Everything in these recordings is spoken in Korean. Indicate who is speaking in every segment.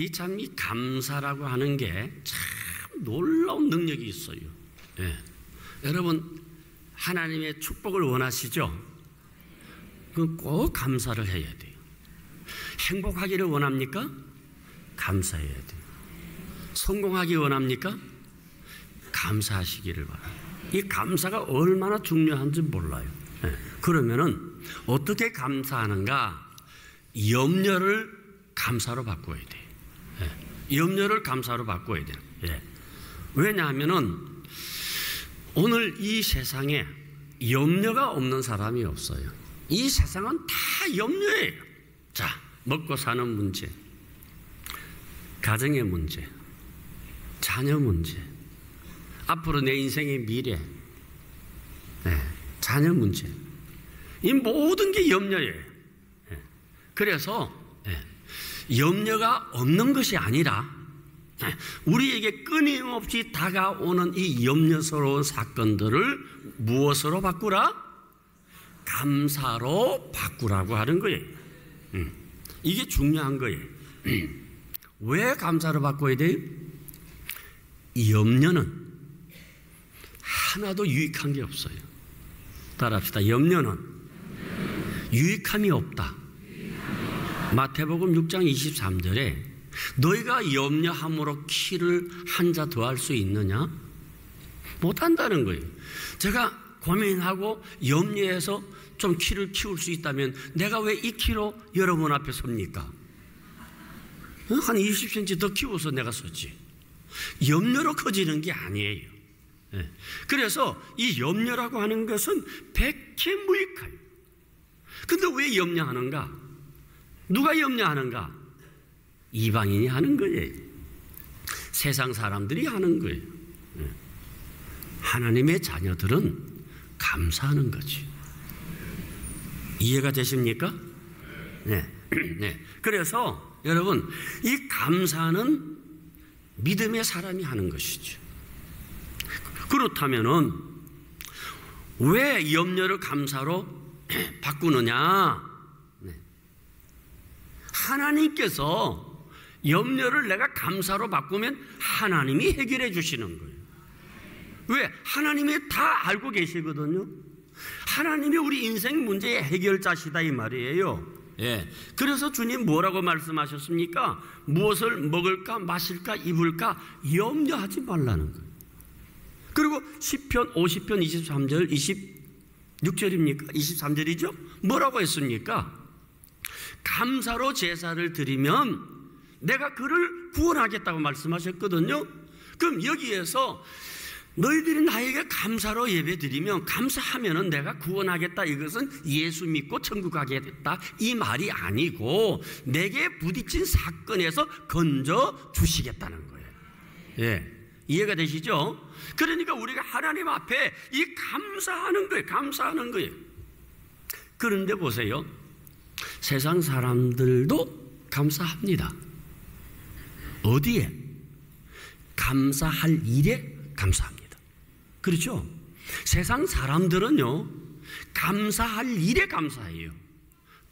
Speaker 1: 이 감사라고 하는 게 참 놀라운 능력이 있어요. 예. 여러분, 하나님의 축복을 원하시죠? 그럼 꼭 감사를 해야 돼요. 행복하기를 원합니까? 감사해야 돼요. 성공하기 원합니까? 감사하시기를 바라요. 이 감사가 얼마나 중요한지 몰라요. 예. 그러면은 어떻게 감사하는가? 염려를 감사로 바꿔야 돼요. 예. 염려를 감사로 바꿔야 돼요. 예. 왜냐하면은 오늘 이 세상에 염려가 없는 사람이 없어요. 이 세상은 다 염려예요. 자, 먹고 사는 문제, 가정의 문제, 자녀 문제, 앞으로 내 인생의 미래, 자녀 문제, 이 모든 게 염려예요. 그래서 염려가 없는 것이 아니라 우리에게 끊임없이 다가오는 이 염려스러운 사건들을 무엇으로 바꾸라? 감사로 바꾸라고 하는 거예요. 이게 중요한 거예요. 왜 감사로 바꿔야 돼요? 염려는 하나도 유익한 게 없어요. 따라합시다. 염려는 유익함이 없다. 마태복음 6장 23절에 너희가 염려함으로 키를 한 자 더할 수 있느냐? 못한다는 거예요. 제가 고민하고 염려해서 좀 키를 키울 수 있다면 내가 왜 2kg 여러분 앞에 섭니까? 한 20cm 더 키워서 내가 섰지. 염려로 커지는 게 아니에요. 그래서 이 염려라고 하는 것은 백해무익해요. 근데 왜 염려하는가? 누가 염려하는가? 이방인이 하는 거예요. 세상 사람들이 하는 거예요. 하나님의 자녀들은 감사하는 거지. 이해가 되십니까? 네. 그래서 여러분, 이 감사는 믿음의 사람이 하는 것이죠. 그렇다면은 왜 염려를 감사로 바꾸느냐? 하나님께서 염려를 내가 감사로 바꾸면 하나님이 해결해 주시는 거예요. 왜? 하나님이 다 알고 계시거든요. 하나님이 우리 인생 문제의 해결자시다 이 말이에요. 예. 그래서 주님 뭐라고 말씀하셨습니까? 무엇을 먹을까 마실까 입을까 염려하지 말라는 거예요. 그리고 시편 50편 23절 26절입니까? 23절이죠? 뭐라고 했습니까? 감사로 제사를 드리면 내가 그를 구원하겠다고 말씀하셨거든요. 그럼 여기에서 너희들이 나에게 감사로 예배드리면 감사하면은 내가 구원하겠다, 이것은 예수 믿고 천국 가겠다 이 말이 아니고 내게 부딪힌 사건에서 건져 주시겠다는 거예요. 예, 이해가 되시죠? 그러니까 우리가 하나님 앞에 이 감사하는 거예요. 감사하는 거예요. 그런데 보세요, 세상 사람들도 감사합니다. 어디에? 감사할 일에 감사합니다. 그렇죠? 세상 사람들은요, 감사할 일에 감사해요.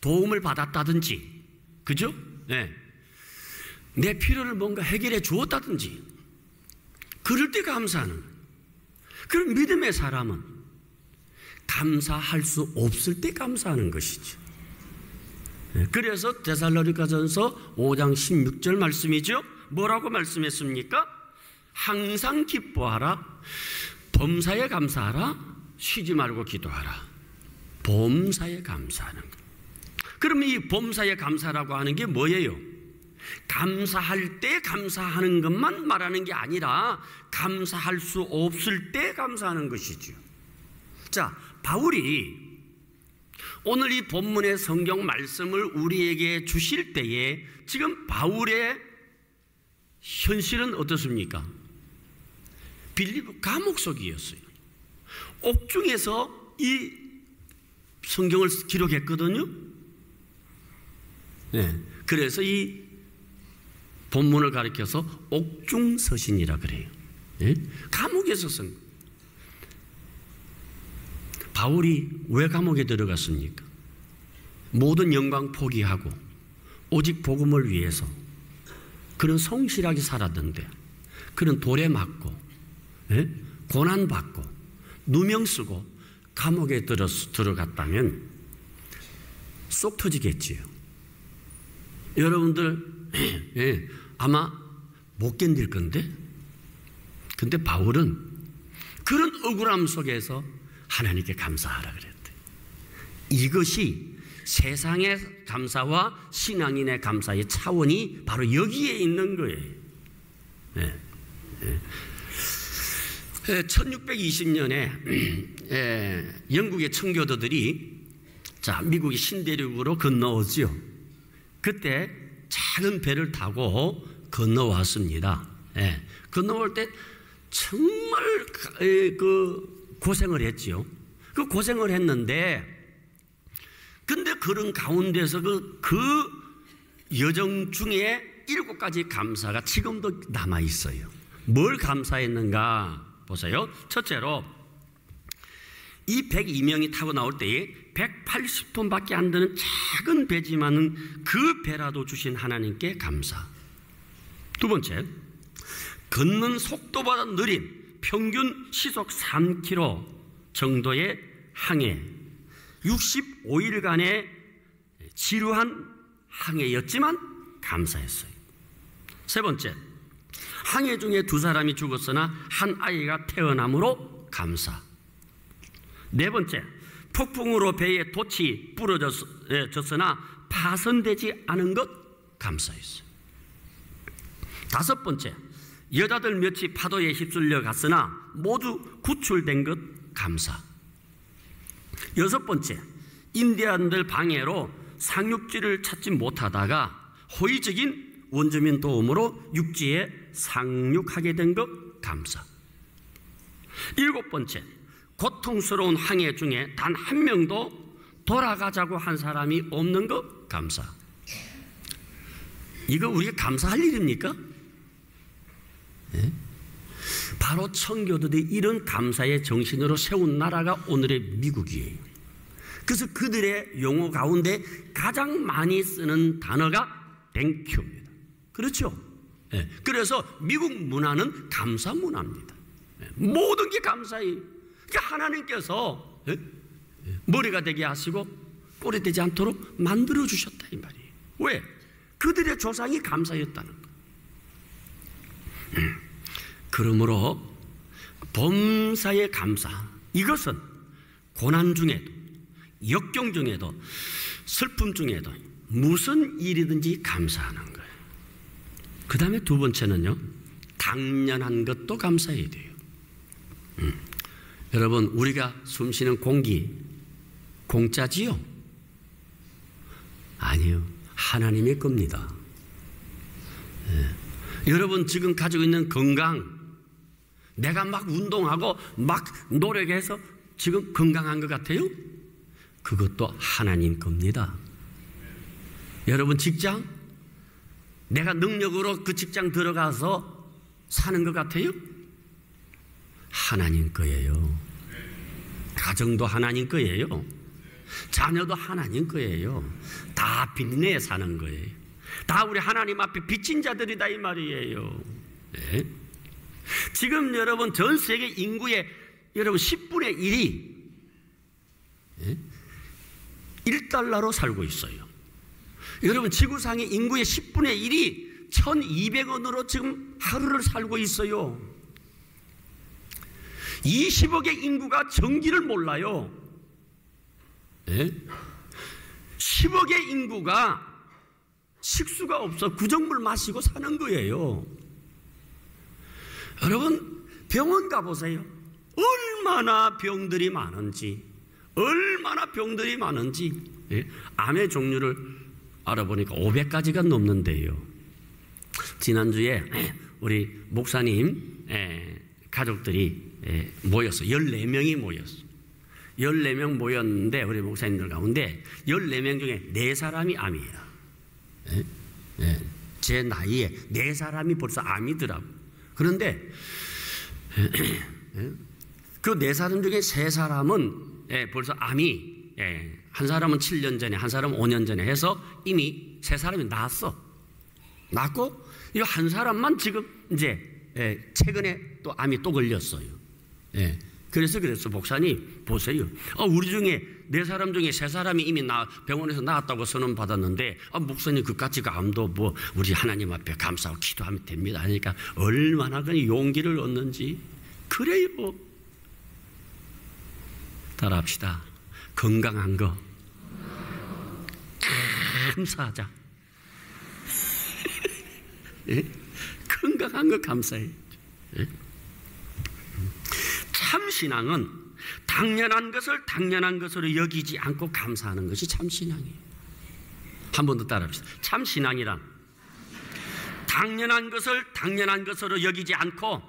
Speaker 1: 도움을 받았다든지, 그죠? 네. 내 필요를 뭔가 해결해 주었다든지, 그럴 때 감사하는 거예요. 그럼 믿음의 사람은 감사할 수 없을 때 감사하는 것이죠. 그래서 데살로니가전서 5장 16절 말씀이죠. 뭐라고 말씀했습니까? 항상 기뻐하라, 범사에 감사하라, 쉬지 말고 기도하라. 범사에 감사하는 것. 그럼 이 범사에 감사라고 하는 게 뭐예요? 감사할 때 감사하는 것만 말하는 게 아니라 감사할 수 없을 때 감사하는 것이죠. 자, 바울이 오늘 이 본문의 성경 말씀을 우리에게 주실 때에 지금 바울의 현실은 어떻습니까? 빌립보 감옥 속이었어요. 옥중에서 이 성경을 기록했거든요. 네, 그래서 이 본문을 가리켜서 옥중서신이라 그래요. 네? 감옥에서 쓴 거. 바울이 왜 감옥에 들어갔습니까? 모든 영광 포기하고 오직 복음을 위해서 그런 성실하게 살았는데 그런 돌에 맞고 고난받고 누명 쓰고 감옥에 들어갔다면 쏙 터지겠지요. 여러분들 아마 못 견딜 건데, 근데 바울은 그런 억울함 속에서 하나님께 감사하라 그랬대. 이것이 세상의 감사와 신앙인의 감사의 차원이 바로 여기에 있는 거예요. 1620년에 영국의 청교도들이 미국의 신대륙으로 건너오지요. 그때 작은 배를 타고 건너왔습니다. 건너올 때 정말 고생을 했지요. 그 고생을 했는데, 근데 그런 가운데서 그 여정 중에 7가지 감사가 지금도 남아 있어요. 뭘 감사했는가 보세요. 첫째로, 이 102명이 타고 나올 때에 180톤밖에 안 되는 작은 배지만은 그 배라도 주신 하나님께 감사. 두 번째, 걷는 속도보다 느린 평균 시속 3km 정도의 항해, 65일간의 지루한 항해였지만 감사했어요. 세 번째, 항해 중에 2사람이 죽었으나 한 아이가 태어남으로 감사. 네 번째, 폭풍으로 배에 돛이 부러졌으나 파손되지 않은 것 감사했어요. 다섯 번째, 여자들 몇이 파도에 휩쓸려 갔으나 모두 구출된 것 감사. 여섯 번째, 인디안들 방해로 상륙지를 찾지 못하다가 호의적인 원주민 도움으로 육지에 상륙하게 된 것 감사. 일곱 번째, 고통스러운 항해 중에 단 한 명도 돌아가자고 한 사람이 없는 것 감사. 이거 우리가 감사할 일입니까? 바로 청교도들이 이런 감사의 정신으로 세운 나라가 오늘의 미국이에요. 그래서 그들의 용어 가운데 가장 많이 쓰는 단어가 땡큐입니다. 그렇죠? 그래서 미국 문화는 감사 문화입니다. 모든 게 감사해요. 그러니까 하나님께서 머리가 되게 하시고 꼴이 되지 않도록 만들어 주셨다 이 말이에요. 왜? 그들의 조상이 감사였다는 거. 그러므로 범사의 감사, 이것은 고난 중에도 역경 중에도 슬픔 중에도 무슨 일이든지 감사하는 거예요. 그 다음에 두 번째는요, 당연한 것도 감사해야 돼요. 여러분, 우리가 숨쉬는 공기 공짜지요? 아니요, 하나님의 겁니다. 여러분 지금 가지고 있는 건강, 내가 막 운동하고 막 노력해서 지금 건강한 것 같아요? 그것도 하나님 겁니다. 여러분 직장, 내가 능력으로 그 직장 들어가서 사는 것 같아요? 하나님 거예요. 가정도 하나님 거예요. 자녀도 하나님 거예요. 다 빚내 사는 거예요. 다 우리 하나님 앞에 빚진 자들이다 이 말이에요. 네. 지금 여러분 전 세계 인구의 여러분 10분의 1이 1달러로 살고 있어요. 여러분 지구상의 인구의 10분의 1이 1200원으로 지금 하루를 살고 있어요. 20억의 인구가 전기를 몰라요. 10억의 인구가 식수가 없어 구정물 마시고 사는 거예요. 여러분 병원 가보세요. 얼마나 병들이 많은지, 얼마나 병들이 많은지. 암의 종류를 알아보니까 500가지가 넘는데요. 지난주에 우리 목사님 가족들이 모였어. 14명이 모였어. 14명 모였는데 우리 목사님들 가운데 14명 중에 4사람이 암이에요. 제 나이에 4사람이 벌써 암이더라고. 그런데 그 4사람 중에 3사람은 벌써 암이, 한 사람은 7년 전에, 한 사람은 5년 전에 해서 이미 3사람이 나았어. 낳고 이 한 사람만 지금 이제 최근에 또 암이 또 걸렸어요. 그래서 목사님 보세요. 우리 중에 4사람 중에 3사람이 이미 병원에서 나았다고 선언 받았는데 목사님 그까지 암도 뭐 우리 하나님 앞에 감사하고 기도하면 됩니다 하니까 얼마나 그 용기를 얻는지. 그래요. 따라합시다. 건강한 거 감사하자. 건강한 거 감사해. 참 신앙은 당연한 것을 당연한 것으로 여기지 않고 감사하는 것이 참 신앙이에요. 한 번 더 따라합시다. 참 신앙이란 당연한 것을 당연한 것으로 여기지 않고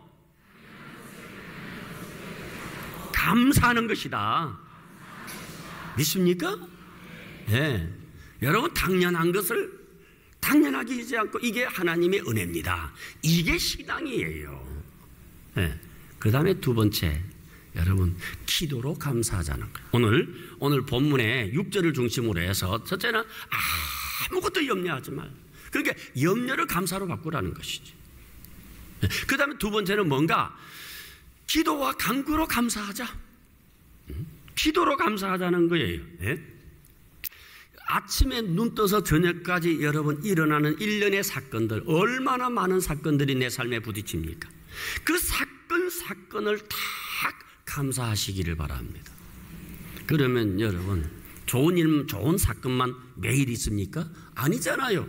Speaker 1: 감사하는 것이다. 믿습니까? 네. 여러분, 당연한 것을 당연하게 여기지 않고 이게 하나님의 은혜입니다. 이게 신앙이에요. 네. 그 다음에 2번째, 여러분, 기도로 감사하자는 거예요. 오늘 본문의 6절을 중심으로 해서 첫째는 아무것도 염려하지 말. 그러니까 염려를 감사로 바꾸라는 것이지. 그 다음에 2번째는 뭔가 기도와 간구로 감사하자. 기도로 감사하자는 거예요. 아침에 눈 떠서 저녁까지 여러분 일어나는 일련의 사건들, 얼마나 많은 사건들이 내 삶에 부딪힙니까? 그 사건을 다 감사하시기를 바랍니다. 그러면 여러분, 좋은 사건만 매일 있습니까? 아니잖아요.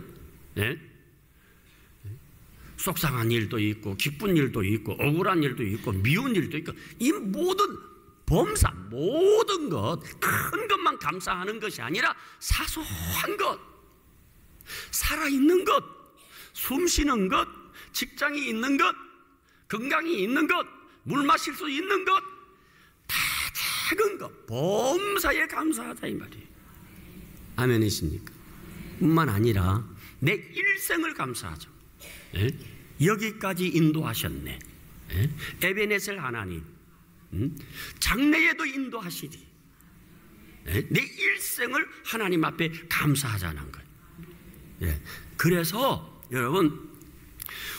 Speaker 1: 속상한 일도 있고 기쁜 일도 있고 억울한 일도 있고 미운 일도 있고, 이 모든 범사, 모든 것, 큰 것만 감사하는 것이 아니라 사소한 것, 살아있는 것, 숨 쉬는 것, 직장이 있는 것, 건강이 있는 것, 물 마실 수 있는 것, 다 작은 것, 범사에 감사하자 이 말이에요. 아멘이십니까? 뿐만 아니라 내 일생을 감사하죠. 여기까지 인도하셨네. 에베네셀 하나님, 장래에도 인도하시리. 내 일생을 하나님 앞에 감사하자는 거예요. 그래서 여러분,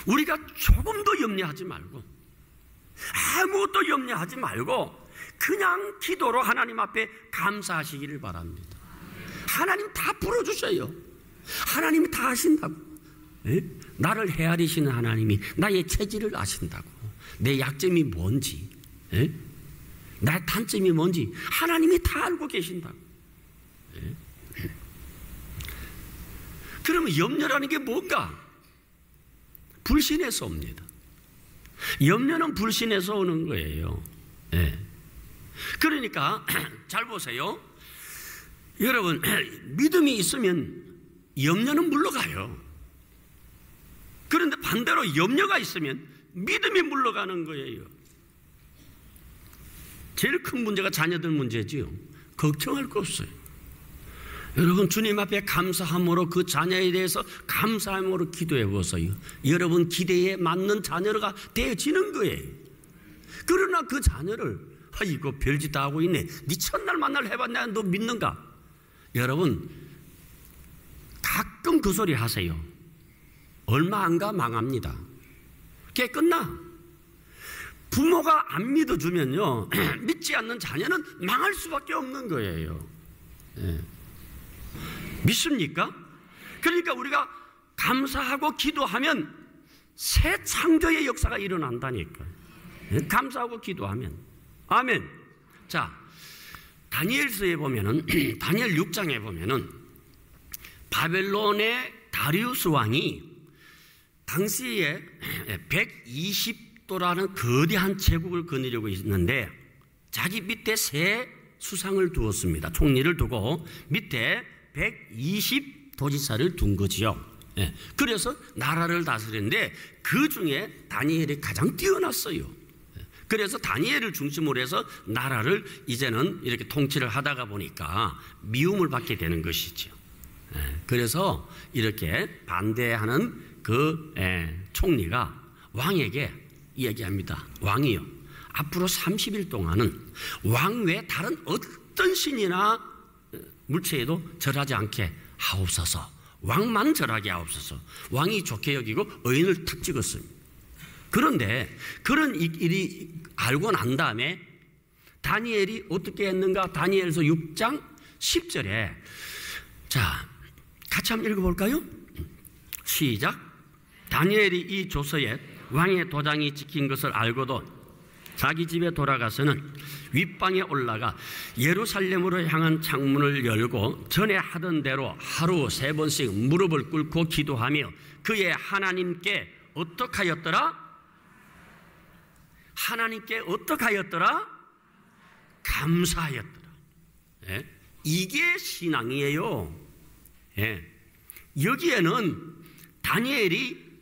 Speaker 1: 우리가 조금도 염려하지 말고 아무것도 염려하지 말고 그냥 기도로 하나님 앞에 감사하시기를 바랍니다. 하나님 다 풀어주셔요. 하나님이 다 하신다고. 나를 헤아리시는 하나님이 나의 체질을 아신다고. 내 약점이 뭔지, 나의 단점이 뭔지 하나님이 다 알고 계신다고. 그러면 염려라는 게 뭔가? 불신에서 옵니다. 염려는 불신에서 오는 거예요. 그러니까 잘 보세요. 여러분, 믿음이 있으면 염려는 물러가요. 그런데 반대로 염려가 있으면 믿음이 물러가는 거예요. 제일 큰 문제가 자녀들 문제지요. 걱정할 거 없어요. 여러분, 주님 앞에 감사함으로 그 자녀에 대해서 감사함으로 기도해 보세요. 여러분 기대에 맞는 자녀가 되어지는 거예요. 그러나 그 자녀를 이거 별짓 다 하고 있네, 네 첫날 만날 해봤냐, 너 믿는가? 여러분, 가끔 그 소리 하세요. 얼마 안 가 망합니다. 그게 끝나. 부모가 안 믿어주면요, 믿지 않는 자녀는 망할 수밖에 없는 거예요. 믿습니까? 그러니까 우리가 감사하고 기도하면 새 창조의 역사가 일어난다니까요. 감사하고 기도하면. 아멘. 자, 다니엘서에 보면은 다니엘 6장에 보면은 바벨론의 다리우스 왕이 당시에 120도라는 거대한 제국을 거느리고 있는데 자기 밑에 세 수상을 두었습니다. 총리를 두고 밑에 120 도지사를 둔 거지요. 그래서 나라를 다스리는데 그 중에 다니엘이 가장 뛰어났어요. 그래서 다니엘을 중심으로 해서 나라를 이제는 이렇게 통치를 하다가 보니까 미움을 받게 되는 것이죠. 그래서 이렇게 반대하는 그 총리가 왕에게 이야기합니다. 왕이요, 앞으로 30일 동안은 왕 외 다른 어떤 신이나 물체에도 절하지 않게 하옵소서. 왕만 절하게 하옵소서. 왕이 좋게 여기고 의인을 탁 찍었습니다. 그런데 그런 일이 알고 난 다음에 다니엘이 어떻게 했는가? 다니엘서 6장 10절에 자, 같이 한번 읽어볼까요? 시작. 다니엘이 이 조서에 왕의 도장이 찍힌 것을 알고도 자기 집에 돌아가서는 윗방에 올라가 예루살렘으로 향한 창문을 열고 전에 하던 대로 하루 3번씩 무릎을 꿇고 기도하며 그의 하나님께 어떻게 하였더라? 하나님께 어떻게 하였더라? 감사하였더라. 예? 이게 신앙이에요. 예. 여기에는 다니엘이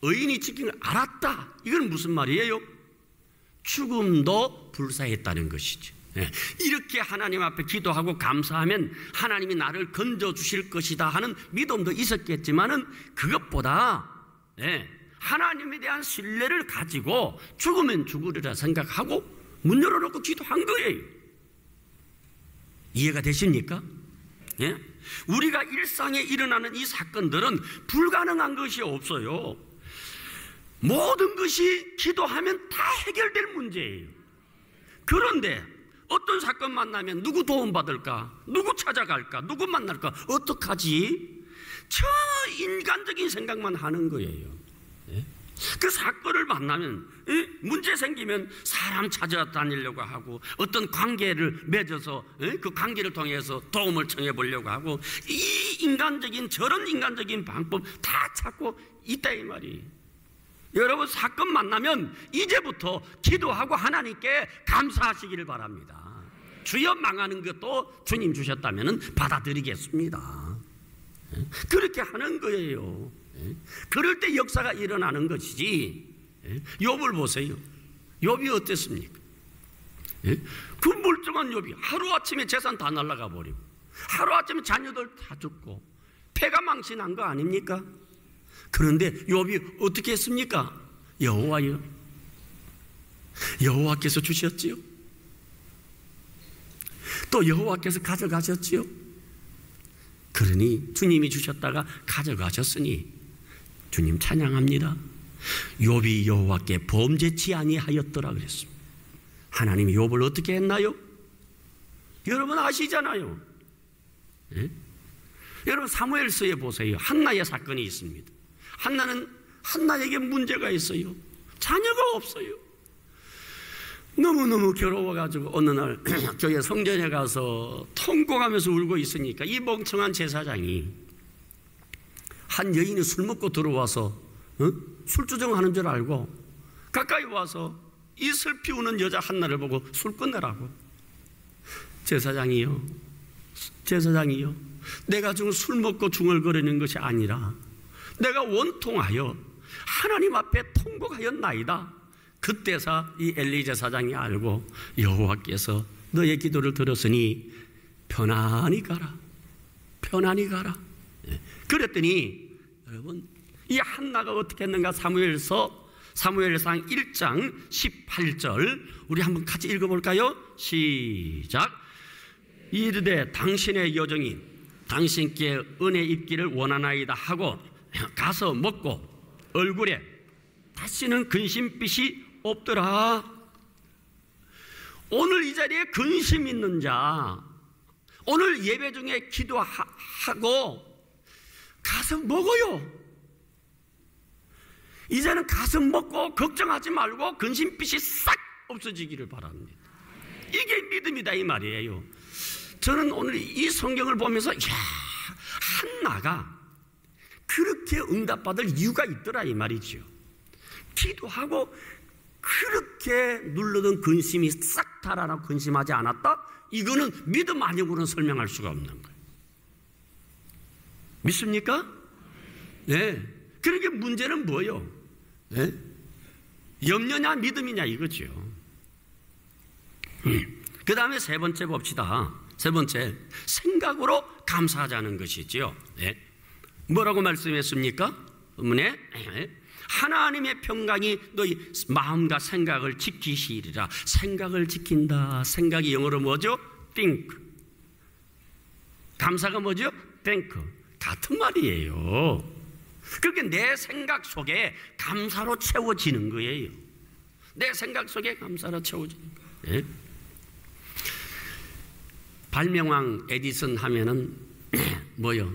Speaker 1: 의인이 찍힌 걸 알았다. 이건 무슨 말이에요? 죽음도 불사했다는 것이죠. 예. 이렇게 하나님 앞에 기도하고 감사하면 하나님이 나를 건져주실 것이다 하는 믿음도 있었겠지만은 그것보다 예. 하나님에 대한 신뢰를 가지고 죽으면 죽으리라 생각하고 문 열어놓고 기도한 거예요. 이해가 되십니까? 예? 우리가 일상에 일어나는 이 사건들은 불가능한 것이 없어요. 모든 것이 기도하면 다 해결될 문제예요. 그런데 어떤 사건 만나면 누구 도움받을까? 누구 찾아갈까? 누구 만날까? 어떡하지? 저 인간적인 생각만 하는 거예요. 예? 그 사건을 만나면 문제 생기면 사람 찾아다니려고 하고 어떤 관계를 맺어서 그 관계를 통해서 도움을 청해 보려고 하고 이 인간적인 저런 인간적인 방법 다 찾고 있다 이 말이. 여러분 사건 만나면 이제부터 기도하고 하나님께 감사하시기를 바랍니다. 주여 망하는 것도 주님 주셨다면 받아들이겠습니다. 그렇게 하는 거예요. 그럴 때 역사가 일어나는 것이지. 욥을 보세요. 욥이 어땠습니까? 그 멀쩡한 욥이 하루아침에 재산 다 날아가 버리고 하루아침에 자녀들 다 죽고 폐가 망신한 거 아닙니까? 그런데 욥이 어떻게 했습니까? 여호와여, 여호와께서 주셨지요. 또 여호와께서 가져가셨지요. 그러니 주님이 주셨다가 가져가셨으니 주님 찬양합니다. 욥이 여호와께 범죄치 아니하였더라 그랬습니다. 하나님이 욥을 어떻게 했나요? 여러분 아시잖아요. 예? 여러분 사무엘서에 보세요. 한나의 사건이 있습니다. 한나에게 문제가 있어요. 자녀가 없어요. 너무너무 괴로워가지고 어느 날 교회 성전에 가서 통곡하면서 울고 있으니까 이 멍청한 제사장이 한 여인이 술 먹고 들어와서 술주정하는 줄 알고 가까이 와서 이 슬피 우는 여자 한나를 보고 술 끊으라고. 제사장이요, 내가 지금 술 먹고 중얼거리는 것이 아니라 내가 원통하여 하나님 앞에 통곡하였나이다. 그때서 이 엘리 제사장이 알고 여호와께서 너의 기도를 들었으니 편안히 가라. 그랬더니 여러분 이 한나가 어떻게 했는가? 사무엘상 1장 18절 우리 한번 같이 읽어볼까요? 시작. 이르되 당신의 여정이 당신께 은혜 입기를 원하나이다 하고 가서 먹고 얼굴에 다시는 근심빛이 없더라. 오늘 이 자리에 근심 있는 자, 오늘 예배 중에 기도하고 가서 먹어요. 이제는 가서 먹고 걱정하지 말고 근심빛이 싹 없어지기를 바랍니다. 이게 믿음이다 이 말이에요. 저는 오늘 이 성경을 보면서 한나가 그렇게 응답받을 이유가 있더라 이 말이죠. 기도하고 그렇게 눌러둔 근심이 싹 달아나 근심하지 않았다? 이거는 믿음 아니고는 설명할 수가 없는 거예요. 믿습니까? 네. 그러니까 문제는 뭐예요? 네? 염려냐 믿음이냐 이거죠. 그 다음에 세 번째 봅시다. 세 번째, 생각으로 감사하자는 것이지요. 네. 뭐라고 말씀했습니까? 본문에 하나님의 평강이 너희 마음과 생각을 지키시리라. 생각을 지킨다. 생각이 영어로 뭐죠? think. 감사가 뭐죠? thank. 같은 말이에요. 그렇게 내 생각 속에 감사로 채워지는 거예요. 내 생각 속에 감사로 채워지는 거예요. 예? 발명왕 에디슨 하면은 뭐요?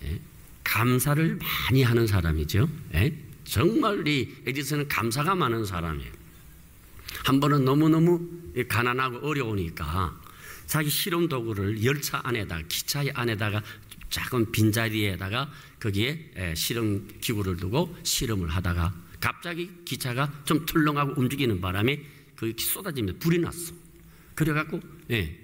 Speaker 1: 예? 감사를 많이 하는 사람이죠. 예? 정말 이 에디슨은 감사가 많은 사람이에요. 한 번은 너무너무 가난하고 어려우니까 자기 실험 도구를 열차 안에다가, 기차 안에다가 작은 빈자리에다가 거기에 실험 기구를 두고 실험을 하다가 갑자기 기차가 좀 툴렁하고 움직이는 바람에 그 쏟아지면서 불이 났어. 그래갖고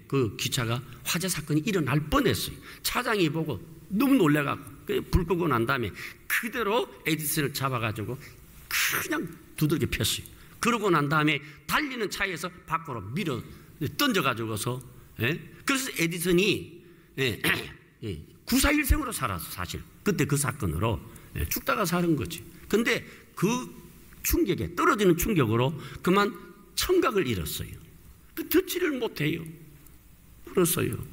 Speaker 1: 그 기차가 화재 사건이 일어날 뻔했어요. 차장이 보고 너무 놀래갖고 불 끄고 난 다음에 그대로 에디슨을 잡아가지고 그냥 두들겨 폈어요. 그러고 난 다음에 달리는 차에서 밖으로 밀어 던져가지고서 그래서 에디슨이 941생으로 살았어. 사실 그때 그 사건으로 죽다가 사는 거지. 근데 그 충격에, 떨어지는 충격으로 그만 청각을 잃었어요. 듣지를 못해요.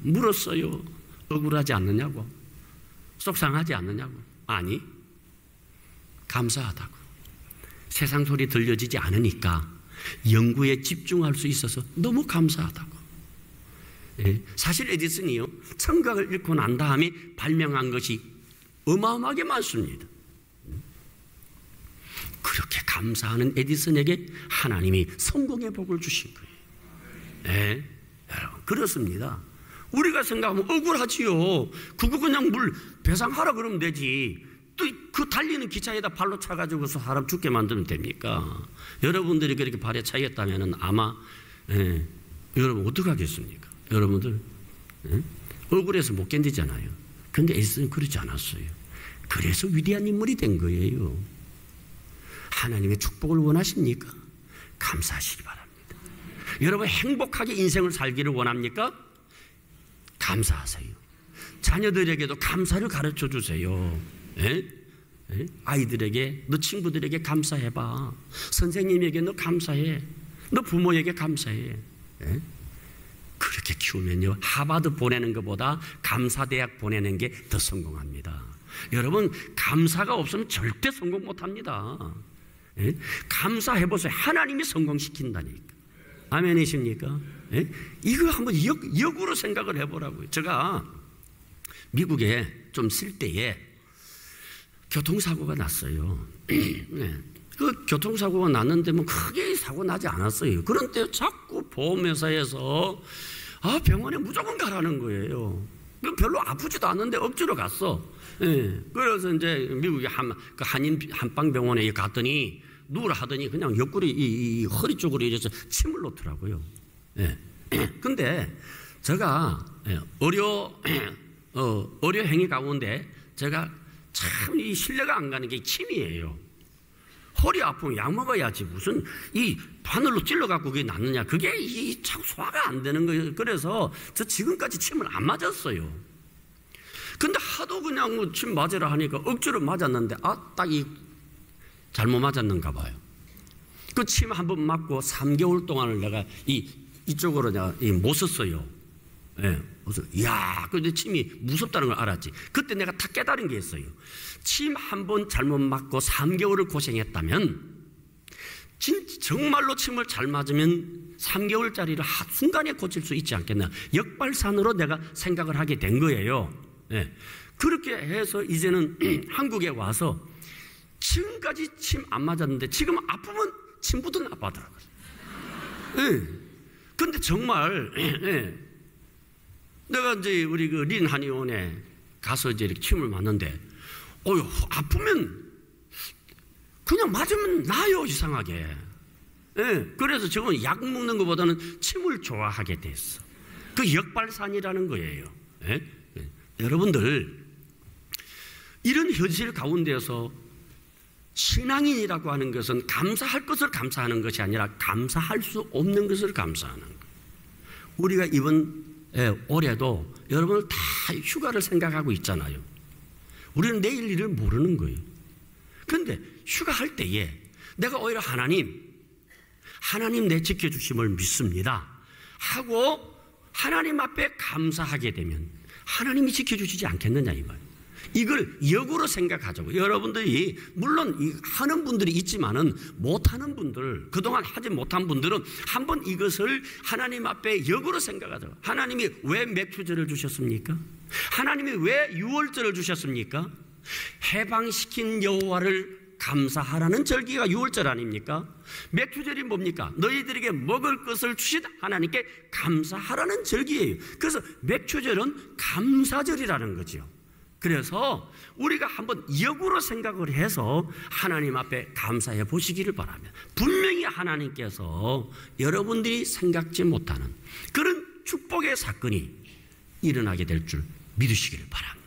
Speaker 1: 물었어요. 억울하지 않느냐고, 속상하지 않느냐고. 아니, 감사하다고. 세상 소리 들려지지 않으니까 연구에 집중할 수 있어서 너무 감사하다고. 사실 에디슨이요, 청각을 잃고 난 다음에 발명한 것이 어마어마하게 많습니다. 그렇게 감사하는 에디슨에게 하나님이 성공의 복을 주신 거예요. 여러분, 그렇습니다. 우리가 생각하면 억울하지요. 그거 그냥 물 배상하라 그러면 되지. 또 그 달리는 기차에다 발로 차가지고서 사람 죽게 만들면 됩니까? 여러분들이 그렇게 발에 차였다면 아마 여러분 어떡하겠습니까? 여러분들 억울해서 못 견디잖아요. 그런데 에디슨은 그러지 않았어요. 그래서 위대한 인물이 된 거예요. 하나님의 축복을 원하십니까? 감사하시기 바랍니다. 여러분 행복하게 인생을 살기를 원합니까? 감사하세요. 자녀들에게도 감사를 가르쳐 주세요. 아이들에게, 너 친구들에게 감사해봐. 선생님에게 너 감사해. 너 부모에게 감사해. 그렇게 키우면요, 하버드 보내는 것보다 감사대학 보내는 게 더 성공합니다. 여러분, 감사가 없으면 절대 성공 못합니다. 감사해보세요. 하나님이 성공시킨다니까. 아멘이십니까? 이거 한번 역으로 생각을 해보라고요. 제가 미국에 좀 쓸 때에 교통사고가 났어요. 그 교통사고가 났는데 뭐 크게 사고 나지 않았어요. 그런데 자꾸 보험회사에서 병원에 무조건 가라는 거예요. 별로 아프지도 않는데 억지로 갔어. 그래서 이제 미국의 한인 한방병원에 갔더니 누구라 하더니 그냥 옆구리 이 허리 쪽으로 이래서 침을 놓더라고요. 근데 제가 의료 행위 가운데 제가 참 이 신뢰가 안 가는 게 침이에요. 허리 아프면 약 먹어야지 무슨 이 바늘로 찔러갖고 그게 낫느냐. 그게 참 소화가 안 되는 거예요. 그래서 저 지금까지 침을 안 맞았어요. 근데 하도 그냥 뭐 침 맞으라 하니까 억지로 맞았는데 딱 잘못 맞았는가 봐요. 그 침 한 번 맞고 3개월 동안을 내가 이쪽으로 내가 못 썼어요. 그래서 근데 침이 무섭다는 걸 알았지. 그때 내가 다 깨달은 게 있어요. 침 한 번 잘못 맞고 3개월을 고생했다면 정말로 침을 잘 맞으면 3개월짜리를 순간에 고칠 수 있지 않겠나. 역발산으로 내가 생각을 하게 된 거예요. 그렇게 해서 이제는 한국에 와서 지금까지 침 안 맞았는데 지금 아프면 침부터 나빠더라고요. 근데 정말 내가 이제 우리 그 린 한의원에 가서 이제 이렇게 침을 맞는데 아프면 그냥 맞으면 나아요, 이상하게. 그래서 지금 약 먹는 것보다는 침을 좋아하게 됐어. 그 역발산이라는 거예요. 여러분들, 이런 현실 가운데서 신앙인이라고 하는 것은 감사할 것을 감사하는 것이 아니라 감사할 수 없는 것을 감사하는 거예요. 우리가 이번 올해도 여러분들 다 휴가를 생각하고 있잖아요. 우리는 내일 일을 모르는 거예요. 그런데 휴가할 때에 내가 오히려 하나님 내 지켜주심을 믿습니다 하고 하나님 앞에 감사하게 되면 하나님이 지켜주시지 않겠느냐 이 말. 이걸 역으로 생각하자고. 여러분들이 물론 하는 분들이 있지만은 못하는 분들, 그동안 하지 못한 분들은 한번 이것을 하나님 앞에 역으로 생각하자고. 하나님이 왜 맥주제를 주셨습니까? 하나님이 왜 유월절을 주셨습니까? 해방시킨 여호와를 감사하라는 절기가 유월절 아닙니까? 맥주절이 뭡니까? 너희들에게 먹을 것을 주신 하나님께 감사하라는 절기예요. 그래서 맥주절은 감사절이라는 거죠. 그래서 우리가 한번 역으로 생각을 해서 하나님 앞에 감사해 보시기를 바랍니다. 분명히 하나님께서 여러분들이 생각지 못하는 그런 축복의 사건이 일어나게 될 줄 믿으시기를 바랍니다.